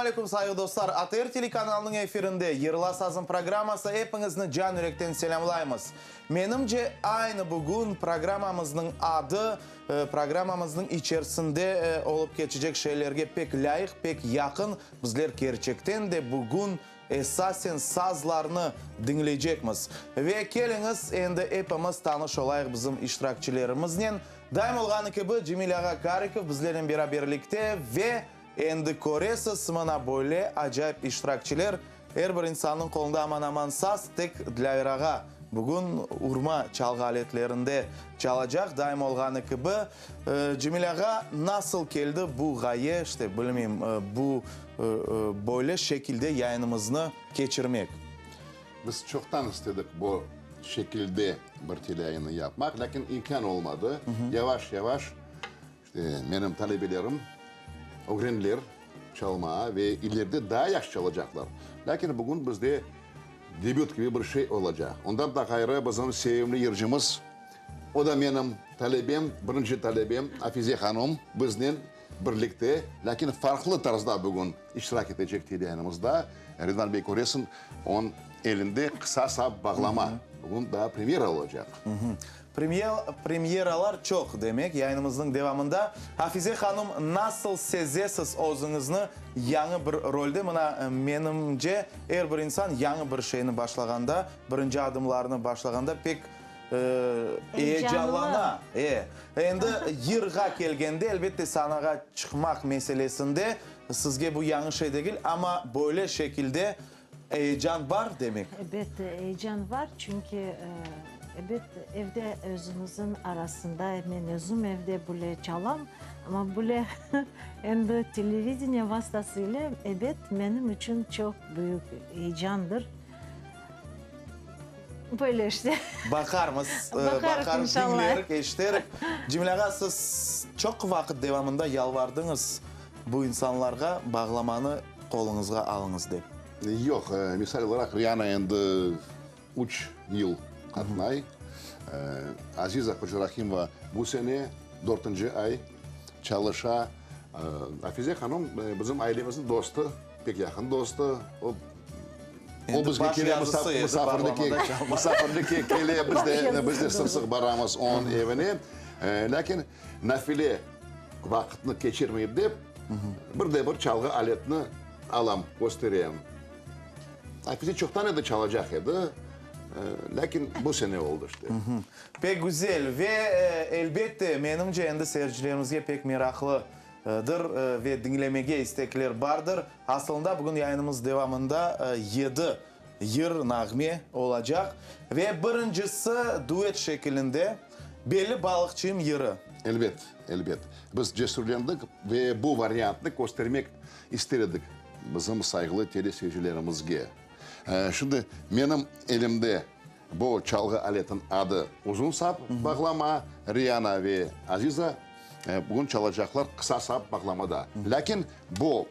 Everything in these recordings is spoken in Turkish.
Assalamualaikum sayılı dostlar. ATR telekanalının efirinde Yırla Sazın programması hepinizini can yürekten selamlayımız. Menimce aynı bugün programımızın adı, programımızın içerisinde olup geçecek şeylerge pek layık, pek yakın. Bizler gerçekten de bugün esasen sazlarını dinleyecekmiz. Ve keliniz endi hepimiz tanış olayıq bizim iştirakçilerimizden. Daim olğanı gibi Cemil Ağa Karikov bizlerin beraberlikte ve endi koresiz mana böyle acayip iştirakçiler. Her bir insanın kolunda aman saz tek Dilayraga bugün urma çalgı aletlerinde çalacak. Daim olğanı gibi Cemil Ağa nasıl geldi bu gaye işte bilmeyeyim bu böyle şekilde yayınımızı geçirmek. Biz çoktan istedik bu şekilde bir tele yayını yapmak, lakin imkan olmadı. Yavaş yavaş işte benim talebelerim öğrendiler çalmaya ve ileride daha yaş çalacaklar. Lakin bugün bizde debüt gibi bir şey olacak. Ondan da gayrı bizim sevimli yırcımız, o da benim talebem, birinci talebem Afize Hanım bizden birlikte, lakin farklı tarzda bugün iştirak edecek tele yayınımızda. Rıdvan Bey Koresin, onun elinde kısa sap bağlama. Bugün daha premyera olacak. Premyeralar çok demek. Yayınımızın devamında Hafize Hanım nasıl sezesiz özünüzü yanı bir rolde? Menimce her bir insan yanı bir şeyini başlaganda, birinci adımlarını başlaganda pek heyecanlana. Endi yırga kelgende elbette sanaga çıkmak meselesinde sizge bu yanlış şey değil ama böyle şekilde heyecan var demek. Evet, heyecan var çünkü evet evde özümüzün arasında ben özüm evde böyle çalam ama böyle hem televizyon vasıtasıyla evet benim için çok büyük heyecandır. Böyle işte. Bakarız inşallah. dinleyerek, eşiterek. Cemil Ağa siz çok vakit devamında yalvardınız bu insanlarga bağlamanı kolunuzga alınız deyip. Yok, misal olarak Rihanna endi 3 yıl katnay. Aziza Koçarahimova bu sene 4. ay çalışa. Afize Hanım bizim ailemizin dostu, pek yakın dostu. O bizge kele misafirlik kele bizde sık baramız onun evine. Lakin nafile vakitini geçirmeyip deyip bir çalgı aletini alam, göstereyim. Afize çoktan da çalacak idi. Lakin bu sene oldu işte. Pek güzel ve elbette benimce endi seyircilerimizge pek meraklıdır ve dinlemege istekler vardır. Aslında bugün yayınımız devamında 7 yır nağme olacak ve birincisi duet şeklinde belli balıkçıyım yırı. Elbet. Biz cesurlandık ve bu varyantını göstermek istedik bizim saygılı teleseyircilerimizge. Şimdi benim elimde bu çalgı aletin adı uzun sap bağlama, Rihanna ve Aziza bugün çalacaklar kısa sap bağlamada. Lakin bu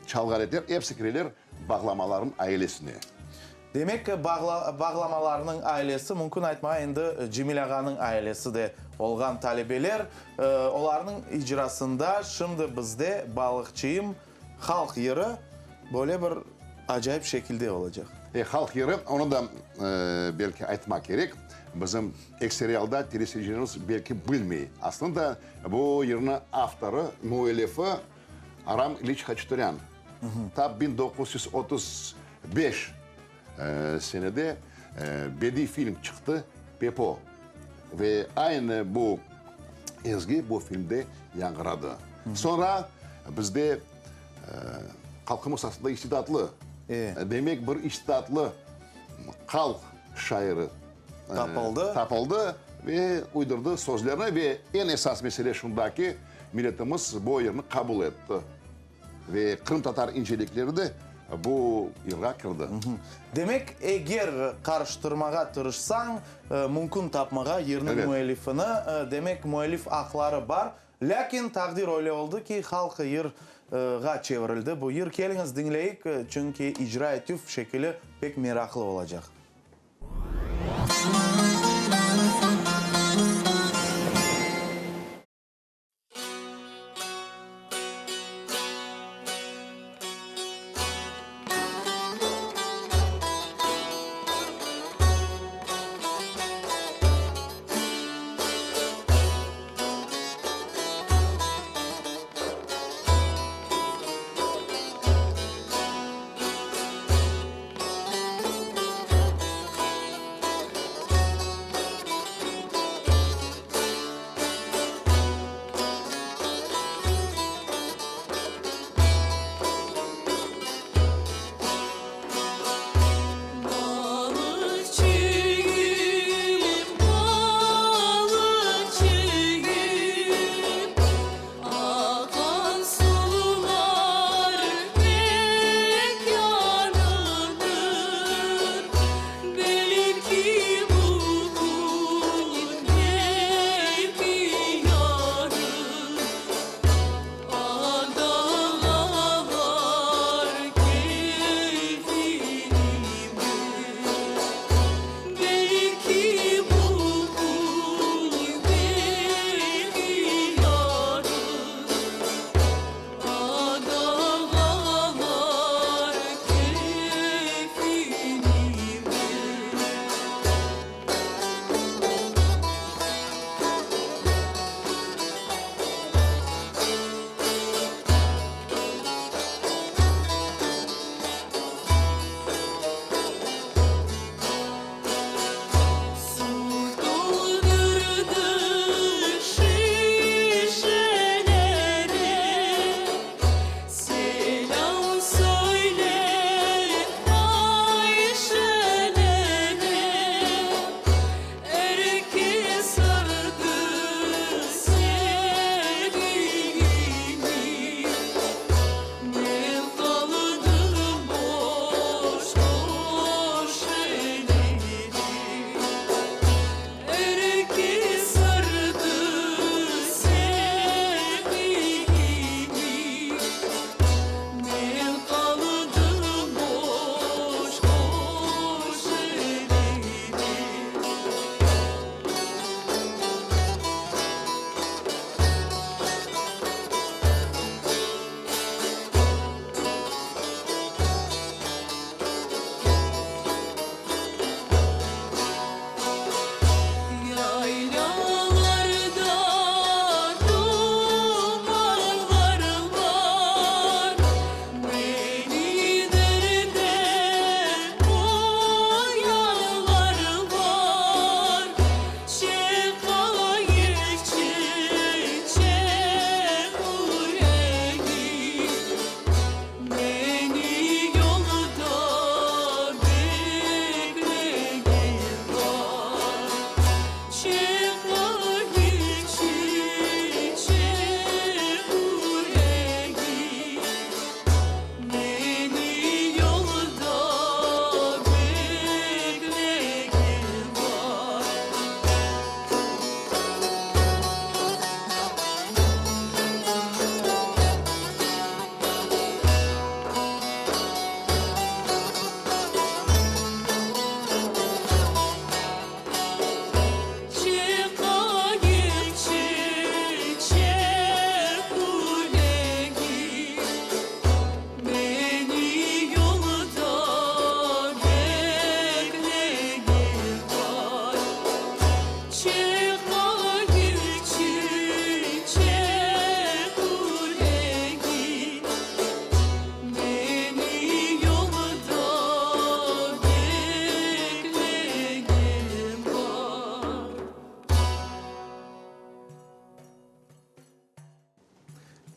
çalgı aletler hepsi kireler bağlamaların ailesine. Demek ki bağlamalarının ailesi mümkün aytmaya endi Cemil Ağa'nın ailesi de olgan talebeler. Onların icrasında şimdi bizde balıkçıyım halk yeri böyle bir acayip şekilde olacak. Halk yeri onu da belki aytmak gerek. Bizim ekseriyalda teleseyircilerimiz belki bilmeyi. Aslında bu yerin avtoru, müellifi Aram İliç Haçatüryan. Ta 1935 senede bedi film çıktı, Pepo. Ve aynı bu ezgi bu filmde yankıradı. Sonra bizde halkımız aslında istidatlı. Demek bir istidatlı halk şairi tapıldı ve uydurdu sözlerini ve en esas mesele şundaki milletimiz bu yerini kabul etti. Ve Kırım Tatar incelikleri de bu yıla kirdi. Demek eğer karıştırmaga tırışsan mümkün tapmaga yerinin müellifini demek müellif akları var. Lakin takdir öyle oldu ki halkı yırga çevrildi. Bu yır keliniz dinleyik çünkü icra etüf şekli pek meraklı olacak.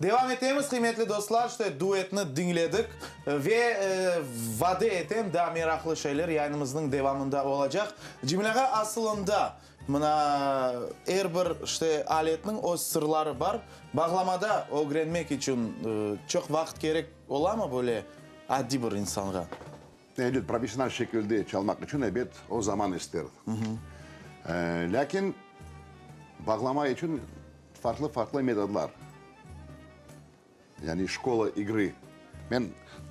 Devam etemiz kıymetli dostlar. İşte duetini dinledik ve vade etem daha meraklı şeyler yayınımızın devamında olacak. Cemile'ye aslında buna her bir işte aletinin o sırları var. Bağlamada öğrenmek için çok vakit gerek ola mı böyle addi bir insana? Evet, profesyonel şekilde çalmak için evet o zaman ister. Lakin bağlama için farklı metodlar. Yani şkola igri. Ben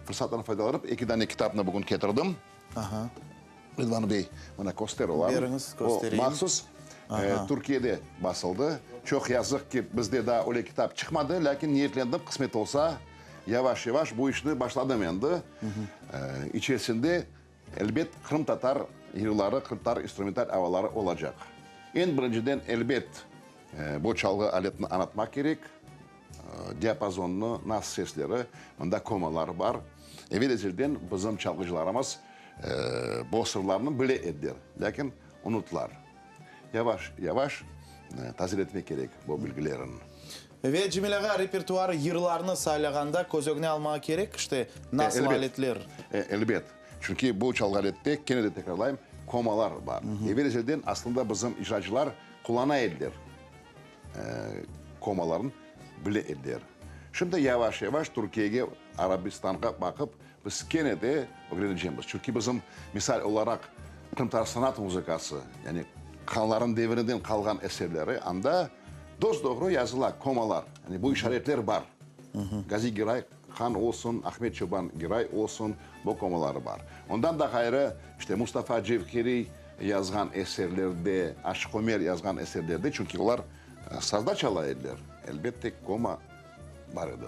fırsattan faydalanıp 2 tane kitabını bugün getirdim. Aha. Rıdvan Bey bana gösteriyorlar. Veriniz, O göstereyim. mahsus Türkiye'de basıldı. Çok yazık ki bizde daha öyle kitap çıkmadı. Lakin niyetlendim kısmet olsa yavaş yavaş bu işini başladım endi. İçerisinde elbet Kırım Tatar yılları, Kırım Tatar instrumental havaları olacak. En birinciden elbet bu çalgı aletini anlatmak gerek. Diapazonlu, nas sesleri, bunda komalar var. Evvelizilden bizim çalgıcılarımız bu sırlarını bile eder. Lakin unutlar. Yavaş yavaş tazeletmek gerek bu bilgilerin. Ve Cemile'ye repertuar yırlarını saylaganda közögne almaya gerek işte nasıl elbet. aletler. Elbet. Çünkü bu çalgı alette gene de tekrarlayayım komalar var. Evvelizilden aslında bizim icracılar kullana eder. Komaların bile eder. Şimdi yavaş yavaş Türkiye'ye, Arabistan'a bakıp biz gene de öğreneceğiz. Çünkü bizim misal olarak Kırım Tatar sanat müzikası, yani kanların devrinden kalgan eserleri anda dosdoğru yazılar, komalar. Yani bu işaretler var. Gazi Giray Han olsun, Ahmet Çoban Giray olsun bu komaları var. Ondan da gayrı işte Mustafa Cevkeri yazgan eserlerde, Aşık Ömer yazgan eserlerde çünkü onlar sazda çalarlar. Elbette koma var idi.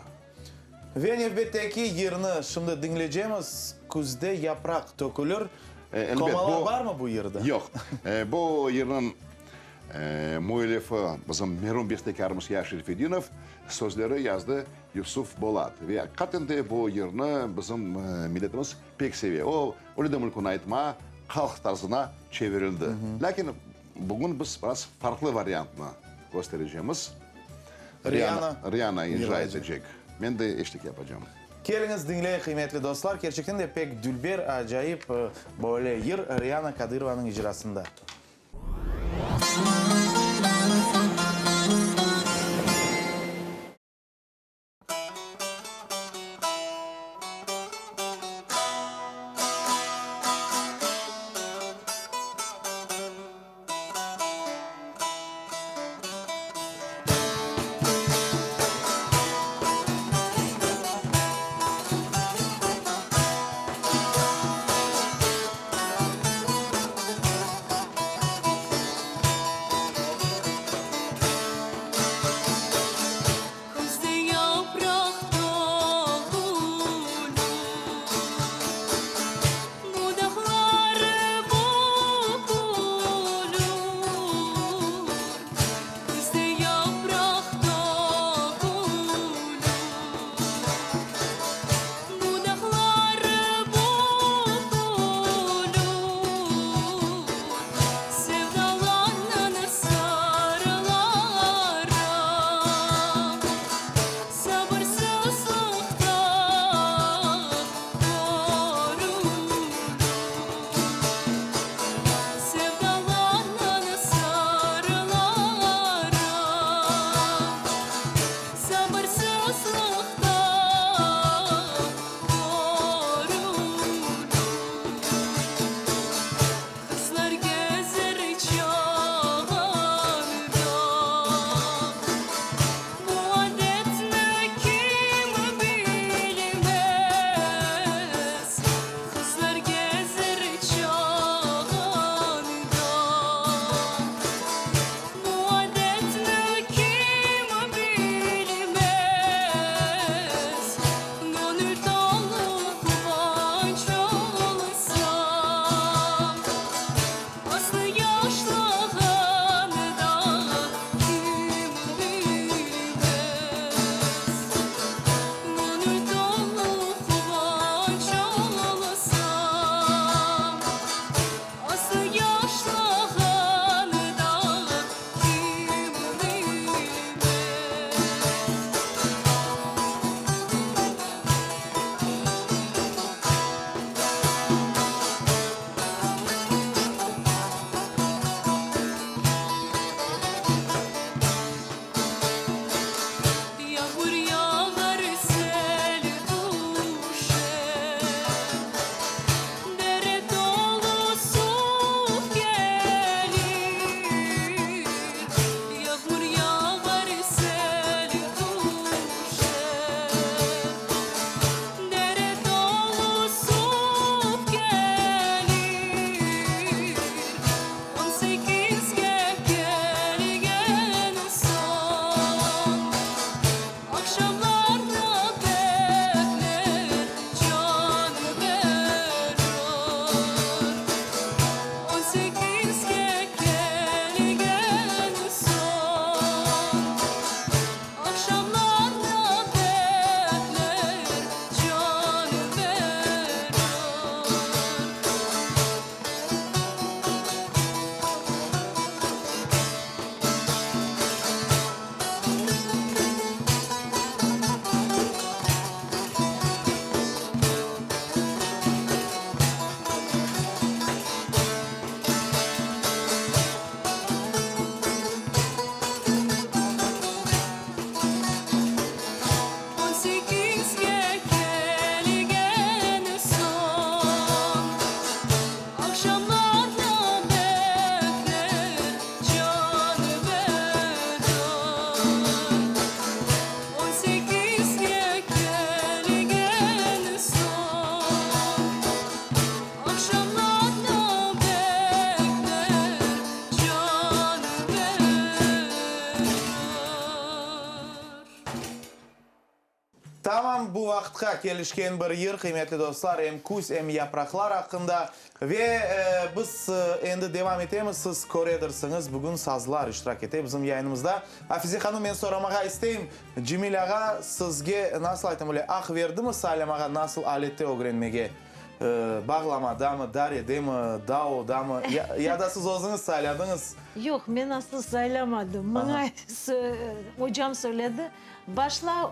Ve elbette ki yerini şimdi dinleyeceğimiz Kuzde Yaprak Dökülür. Komalar var mı bu yerde? Yok. Bu yerin müellifi bizim merhum bestekarımız Yaşar Fedinov, sözleri yazdı Yusuf Bolat. Ve hakikaten de bu yerini bizim milletimiz pek seviyor. O öyle mülkünü aytma halk tarzına çevrildi. Lakin bugün biz biraz farklı varyantını göstereceğimiz. Rihanna icra edecek. Ben de eşlik yapacağım. Geliniz dinleyin kıymetli dostlar. Gerçekten de pek dülber, acayip böyle yer Rihanna Kadirova'nın icrasında. bu vaqtga kelişken bir yer, kıymetli dostlar, hem kus hem yapraklar hakkında ve biz endi devam etemiz. Siz koredirsiz, bugün sazlar iştirak ete bizim yayınımızda. Hafize Hanım, men soramağa isteyim. Cemil ağa sizge nasıl aytam öyle ah verdi mi Salim ağa nasıl alette öğrenmege? Bağlamada mı, daryede mi, dao'da mı? Ya da siz özünüz sayladınız. Yok, ben asıl söylemadım. Bana hocam söyledi. Başla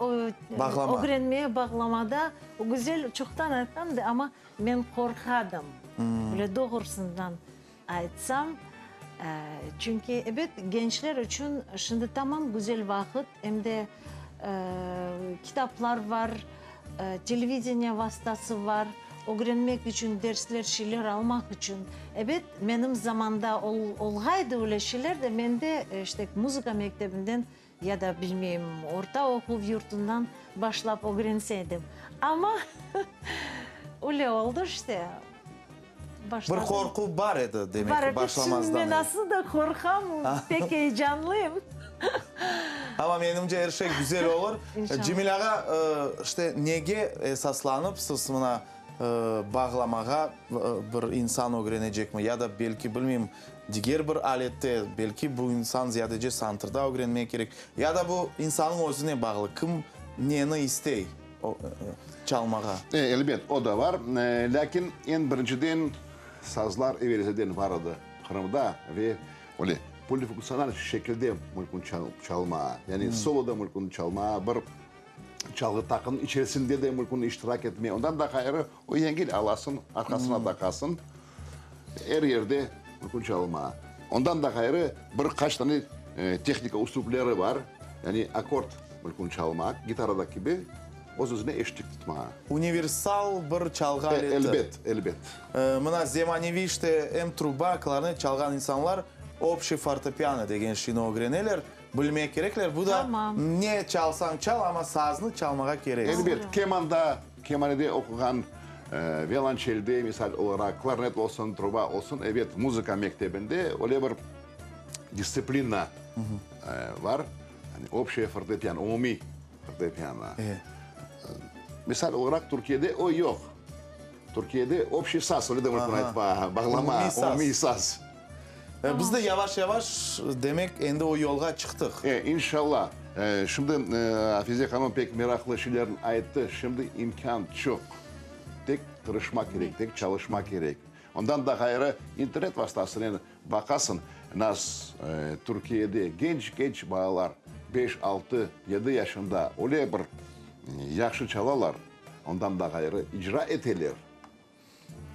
Bağlama. öğrenmeye bağlamada. O güzel çoktan aytkandı ama ben korkadım. Böyle doğrusundan aytsam. Çünkü evet gençler için şimdi tamam güzel vakit. Hem de kitaplar var, televizyon vasıtası var. Öğrenmek için, dersler, şeyler almak için. Evet, benim zamanda olgaydı öyle şeyler de ben de işte müzika mektebinden ya da bilmiyorum orta okul yurtundan başlayıp öğrenseydim. Ama öyle oldu işte. Bir korku var idi demek ki başlamazdan. Ben aslında korkam, pek heyecanlıyım. Ama menimce her şey güzel olur. İnşallah. Cemil ağa işte nege esaslanıp siz buna bağlamağa bir insan öğrenecek mi? Ya da belki bilmiyorum diğer bir alette belki bu insan ziyadece santrda öğrenmek gerek. Ya da bu insanın özüne bağlı. Kim neyini istey çalmağa? Elbet o da var. Lakin en birinciden sazlar evvelizeden vardı Kırım'da ve öyle polifonksiyonel şekilde mümkün çalma. Yani soloda mümkün çalma, bir çalgı takımın içerisinde de mümkün iştirak etmeye. Ondan da gayrı o yengil alasın, arkasına takasın. Her yerde mümkün çalma. Ondan da gayrı birkaç tane teknika uslupları var. Yani akort mümkün çalmak, gitarada gibi. O sözüne eşlik tutma. Universal bir çalgı aleti. Elbet. Mına Zemanivi işte hem truba, klarnet çalgan insanlar общий fortepiano degen şeyini öğrenirler. Bilmek gerekler. Bu da Tamam. ne çalsan çal ama sazını çalmağa gerek. Elbet. Kemanede okugan violonçelde misal olarak klarnet olsun, truba olsun. Evet, müzika mektebinde öyle bir disiplina var. Yani общий fortepiano, umumi fortepiano. Misal olarak Türkiye'de o yok. Türkiye'de общий saz, öyle demek bağlama, umumi saz. Biz de yavaş yavaş demek endi o yolga çıktık. İnşallah. Şimdi Hafize Hanım pek meraklı şeylerin ayıttı. Şimdi imkan çok. Tek tırışmak gerek, tek çalışmak gerek. Ondan da gayrı internet vasıtasıyla bakasın. Türkiye'de genç bağlar 5, 6, 7 yaşında öyle bir yaxşı çalalar. Ondan da gayrı icra eteler.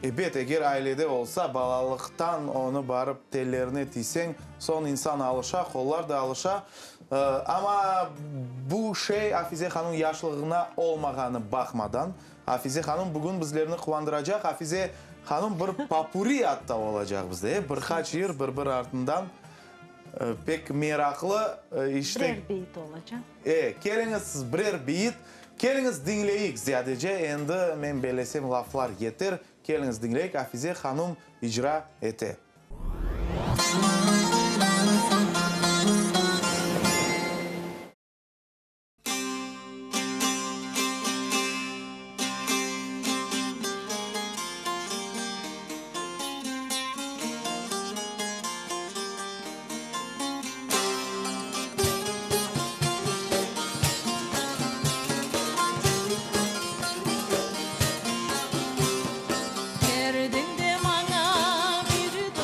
Evet, eğer ailede olsa balalıktan onu barıp tellerine tiysen son insan alışa, kollar da alışa. Ama bu şey Hafize Hanım yaşlılığına olmağını bakmadan Hafize Hanım bugün bizlerini kuvandıracak. Hafize Hanım bir papuri hatta olacak bizde. Birkaç yer bir ardından pek meraklı işte. Birer beyit olacak. Keliniz siz birer beyit. Keliniz dinleyik ziyadece. Endi men belesem laflar yeter. Keliniz dinleyik. Hafize Hanım icra ete. Derdinde bana bir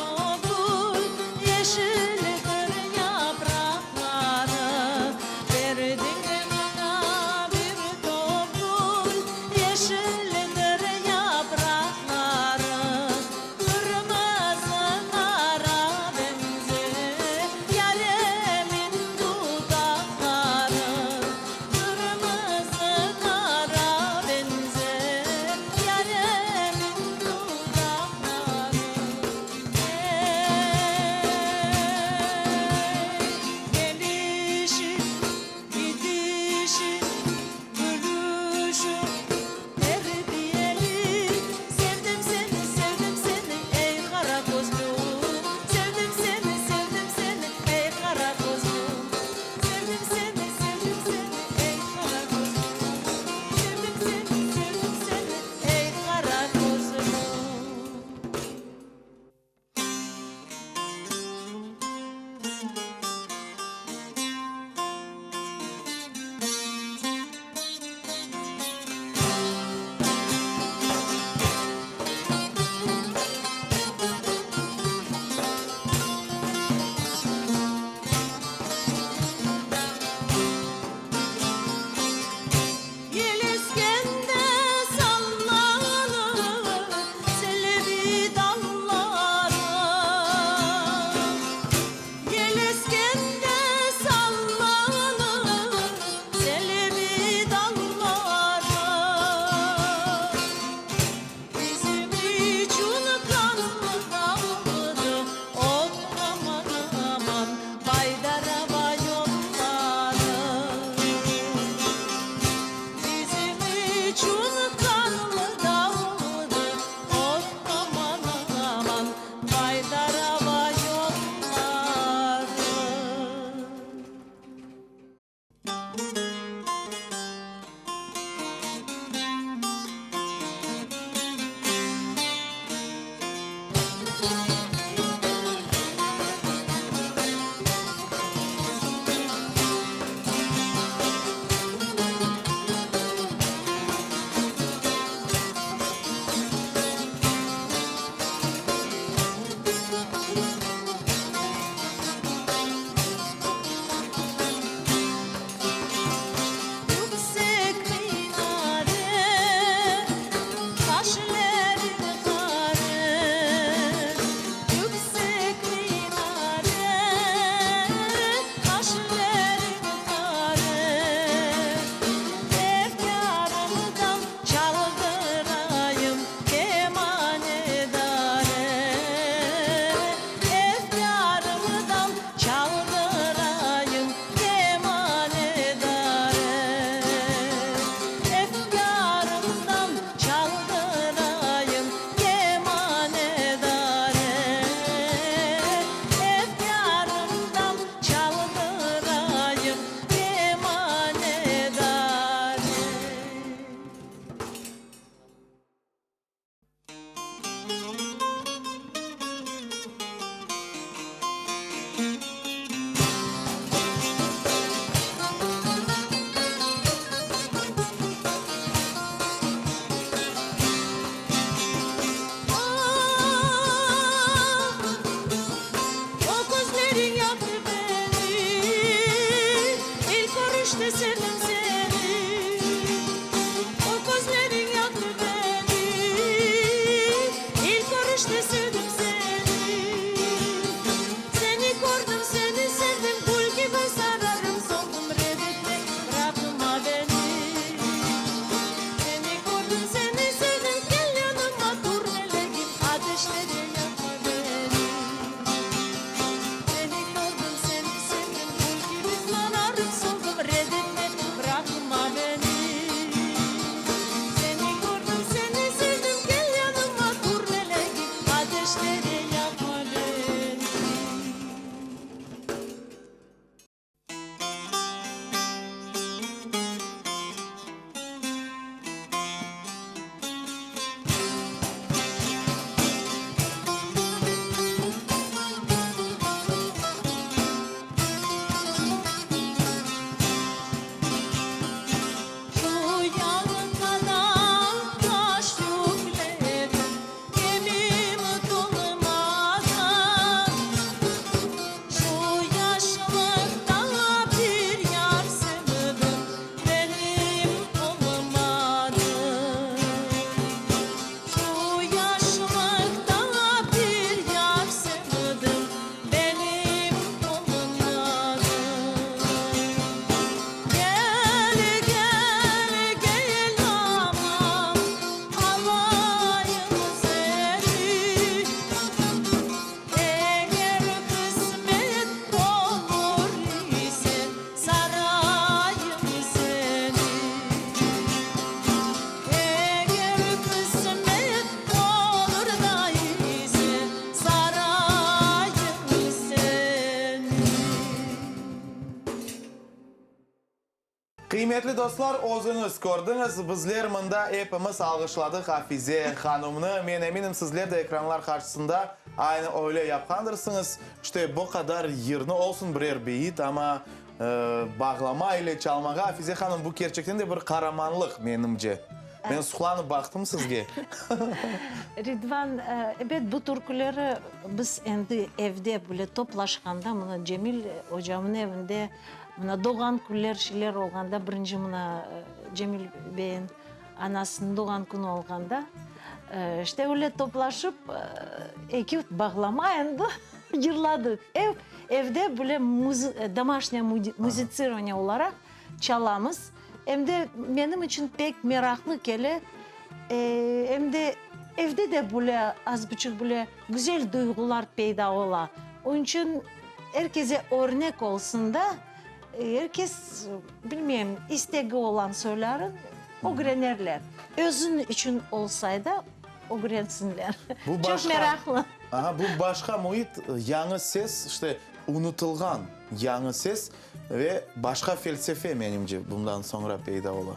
Kıymetli dostlar, özünüz gördünüz. Bizler mında hepimiz algışladık Hafize Hanım'ını. Men eminim sizler de ekranlar karşısında aynı öyle yapkandırsınız. İşte bu kadar yerine olsun birer beyit ama bağlama ile çalmağa Hafize Hanım bu gerçekten de bir kahramanlık menimce. Ben suhlanıp baktım sizge. Ridvan, evet bu türküleri biz endi evde böyle toplaşkanda, buna Cemil hocamın evinde, buna doğan küller şeyler olganda, birinci buna Cemil Bey'in anasının doğan günü olganda, işte öyle toplaşıp iki bağlama endi yırladık. Evde böyle домашнее müzisyen olarak çalamız. Hem de benim için pek meraklı gele. Hem de evde de böyle az buçuk böyle güzel duygular peyda ola. Onun için herkese örnek olsun da herkes bilmiyorum isteği olan söylerin öğrenirler. Özün için olsaydı öğrensinler. Çok meraklı. Aha, bu başka muhit, yanı ses, işte unutulgan yanı ses ve başka felsefe menimce bundan sonra peyda ola.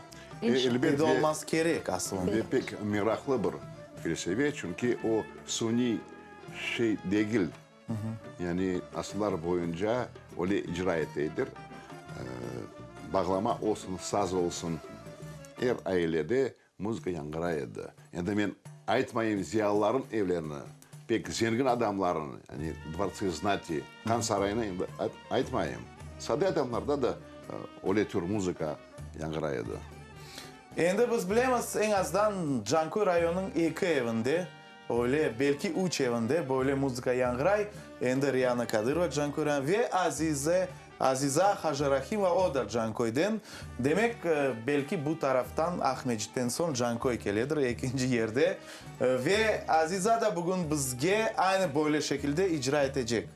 Peyda olmaz gerek aslında. Ve pek meraklı bir felsefe çünkü o suni şey değil. Yani asırlar boyunca öyle icra ettiğidir. Bağlama olsun, saz olsun, her ailede müzik yankıraydı. Yani ben aytmayayım ziyalıların evlerini, pek zengin adamların, yani Dvorцы Знати, kan sarayına aytmayayım. Sade adamlarda da öyle tür müzika yankıraydı. Endi biz bilemiz en azından Cankoy rayonunun iki evinde, öyle belki üç evinde böyle müzika yankıray. Endi Riyana Kadyrova Cankoy'dan ve Aziza Hajarahimova o da Cankoy'dan. Demek belki bu taraftan Ahmetçik'ten son Cankoy geliyor ikinci yerde. Ve Aziza da bugün bizge aynı böyle şekilde icra edecek.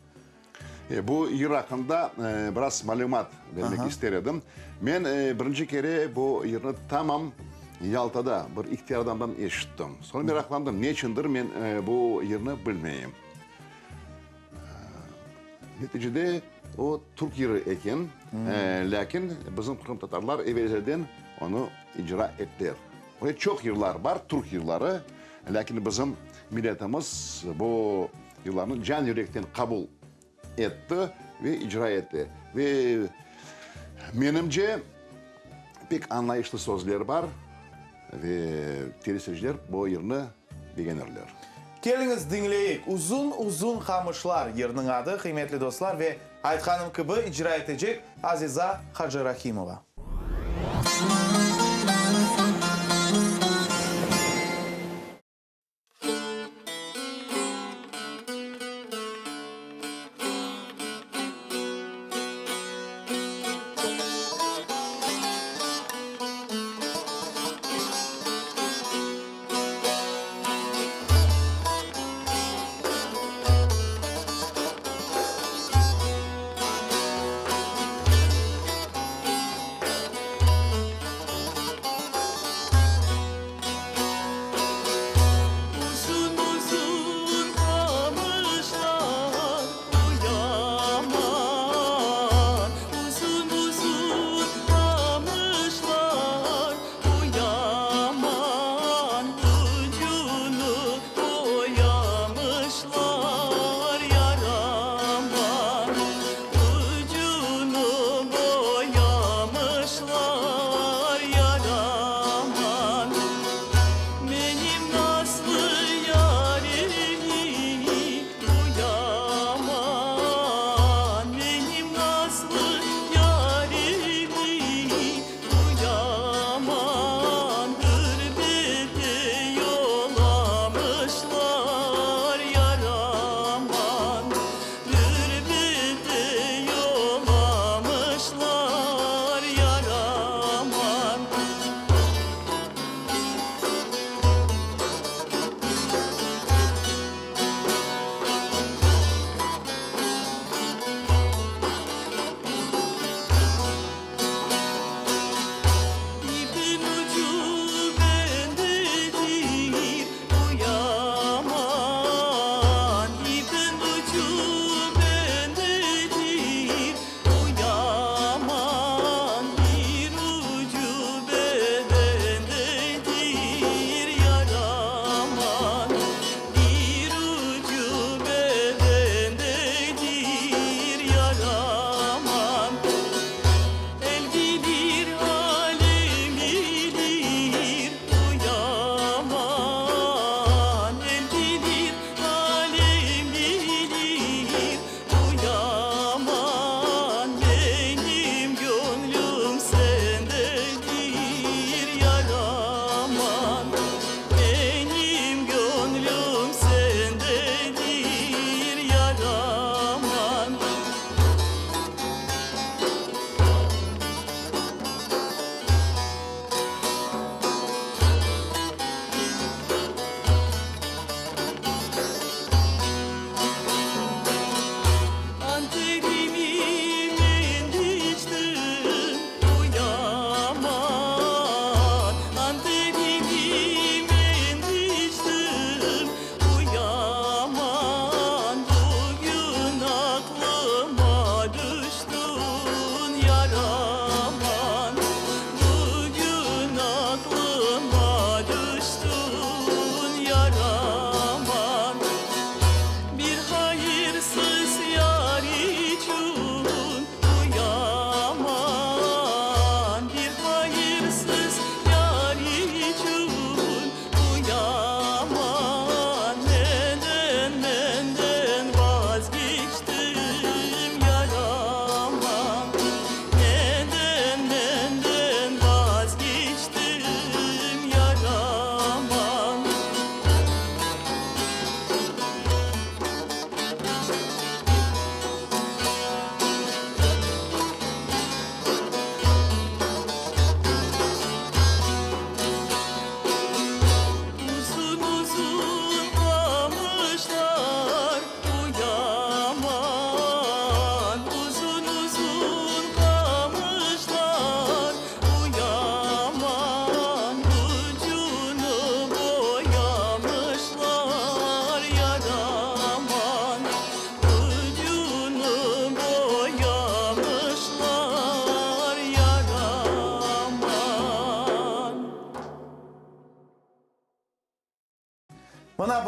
Bu Irak'ında biraz malumat vermek isterim. Ben birinci kere bu yerini tamam Yalta'da bir ihtiyar adamdan eşittim. Sonra meraklandım. Niçindir ben bu yerini bilmeyeyim. Neticede o Türk yeri eken. Lakin bizim Kırım Tatarlar evvelden onu icra ettiler. Orada çok yıllar var, Türk yılları. Lakin bizim milletimiz bu yıllarını can yürekten kabul etti ve icra etti. Ve menimce pek anlayışlı sözler var ve telesizler bu yerini beğenirler. Geliniz dinleyik. Uzun uzun kamışlar yerinin adı kıymetli dostlar ve Aytkanım gibi icra edecek Aziza Hajarahimova.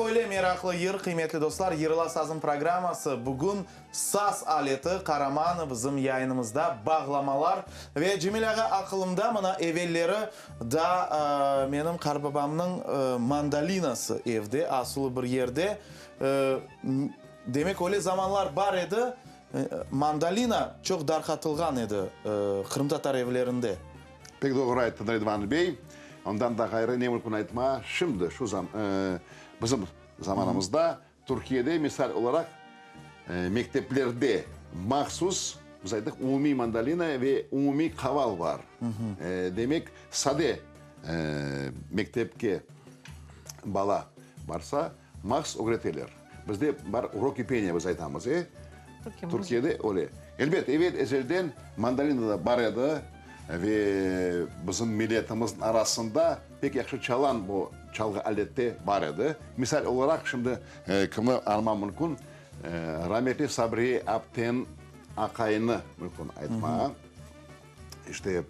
öyle meraklı yır, kıymetli dostlar. Yırla Sazın programması bugün saz aleti Karaman bizim yayınımızda bağlamalar ve Cemil Ağa akılımda bana evvelleri da benim karbabamның mandalinası evde, asılı bir yerde. Demek öyle zamanlar var idi. Mandalina çok darkatılgan idi Kırım Tatar evlerinde. Pek doğru ayttın Rıdvan Bey. Ondan da gayrı ne mümkün aytma. Şimdi şu bizim zamanımızda Türkiye'de misal olarak mekteplerde mahsus biz ayttık umumi mandalina ve umumi kaval var. Demek sade mektepke bala varsa mahsus öğretirler. Bizde var uroki penya biz aytamız. Türkiye'de öyle. Elbette evet ezelden mandalina da var idi. Ve bizim milletimizin arasında pek yakşı çalan bu çalgı aleti var idi. Misal olarak şimdi kimi almam mümkün. Rahmetli Sabri Apten Akay'ını mümkün aytma. İşte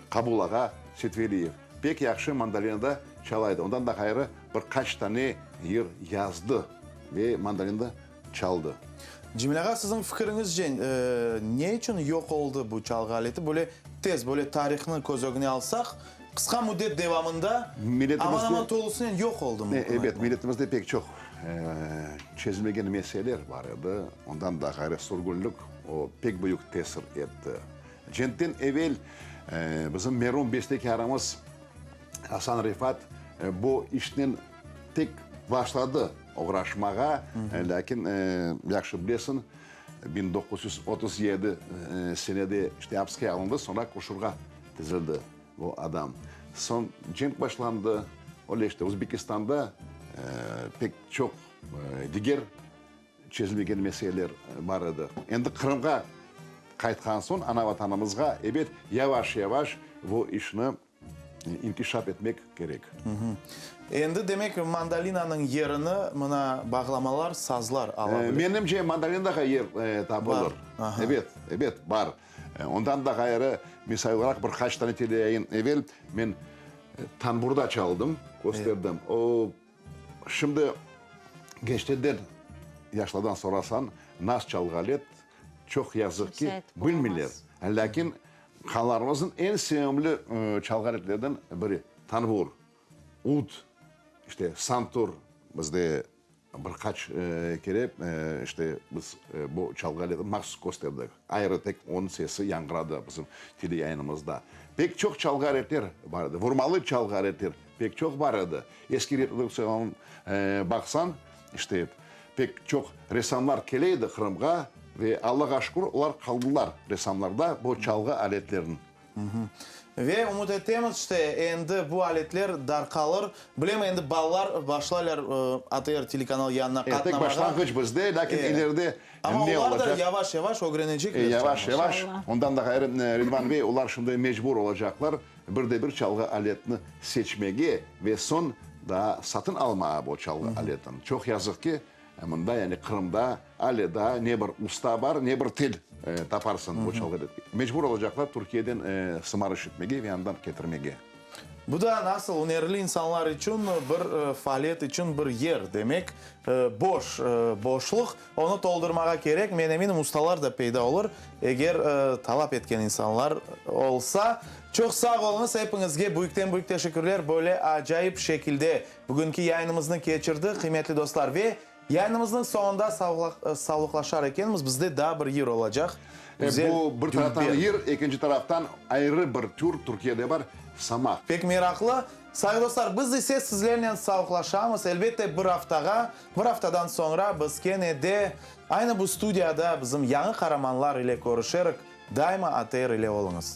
Kabul Ağa Setveliyev pek yakşı mandalinada çalaydı. Ondan da gayrı birkaç tane yer yazdı ve mandalinada çaldı. Cemil Ağa sizin fikrinizce ne için yok oldu bu çalgı aleti? Böyle tez, böyle tarihini göz önüne alsak kısa müddet devamında aman aman tolusundan yok oldu mu? Evet, milletimizde pek çok çözülmegen meseleler var idi. Ondan da gayrı sorgunluk o pek büyük tesir etti. Centten evvel bizim merhum bestekarımız Hasan Rifat bu işten tek başladı uğraşmağa. Lakin yakşı bilesin 1937 senede işte hapse alındı, sonra Koşurga dizildi bu adam. Son cenk başlandı. Öyle işte Özbekistan'da pek çok diğer çözülmegen meseleler var idi. Endi Kırım'a kaytkan son ana vatanımızga evet yavaş yavaş bu işini inkişaf etmek gerek. Endi demek mandalinanın yerini buna bağlamalar, sazlar alabilir. Menimce mandalinada yer tapılır. Evet var. Ondan da gayrı misal olarak birkaç tane yayın evvel men tanburda çaldım, gösterdim. O şimdi gençlerden yaşlardan sorasan nas çalgı alet çok yazık ki bilmirler. Lakin kanlarımızın en sevimli çalgı aletlerden biri tanbur, ud, işte santur bizde birkaç kere işte biz bu çalgı aleti mahsus gösterdik. Ayrı tek onun sesi yankıladı bizim tele yayınımızda. Pek çok çalgı aletler vardı. Vurmalı çalgı aletler pek çok vardı. Eski reprodüksiyona baksan işte pek çok ressamlar keleydi Kırım'a ve Allah'a şükür onlar kaldılar ressamlarda bu çalgı aletlerin. Ve umut ettiğimiz işte endi bu aletler dar kalır. Bilmem endi ballar başlarlar ATR telekanal yanına katlamaya. Tek başlangıç bizde, lakin ileride ama ne onlar olacak? da yavaş yavaş öğrenecekler. Yavaş yavaş. İnşallah. Ondan da gayrı Rıdvan Bey, onlar şimdi mecbur olacaklar. Bir çalgı aletini seçmeye ve son da satın almaya bu çalgı aletini. Çok yazık ki bunda yani Kırım'da, Ali'da ne bir usta var ne bir tel taparsın bu çalgı aleti. Mecbur olacaklar Türkiye'den sımarış etmeye ve yandan getirmeye. Bu da nasıl önerli insanlar için bir faaliyet için bir yer demek. Boşluk onu doldurmaya gerek. Men eminim ustalar da peyda olur. Eğer talep etken insanlar olsa. Çok sağ olunuz hepinizge büyük teşekkürler. Böyle acayip şekilde bugünkü yayınımızı geçirdik kıymetli dostlar ve yayınımızın sonunda sağlıklaşar ekenimiz bizde daha bir yer olacak. Bu bir taraftan yer, ikinci taraftan ayrı bir tür Türkiye'de var. Samak. Pek meraklı. Sayın dostlar biz ise sizlerle sağlıklaşamız. Elbette bir haftadan sonra biz gene de aynı bu stüdyada bizim yanı kahramanlar ile görüşerek daima ATR ile olunuz.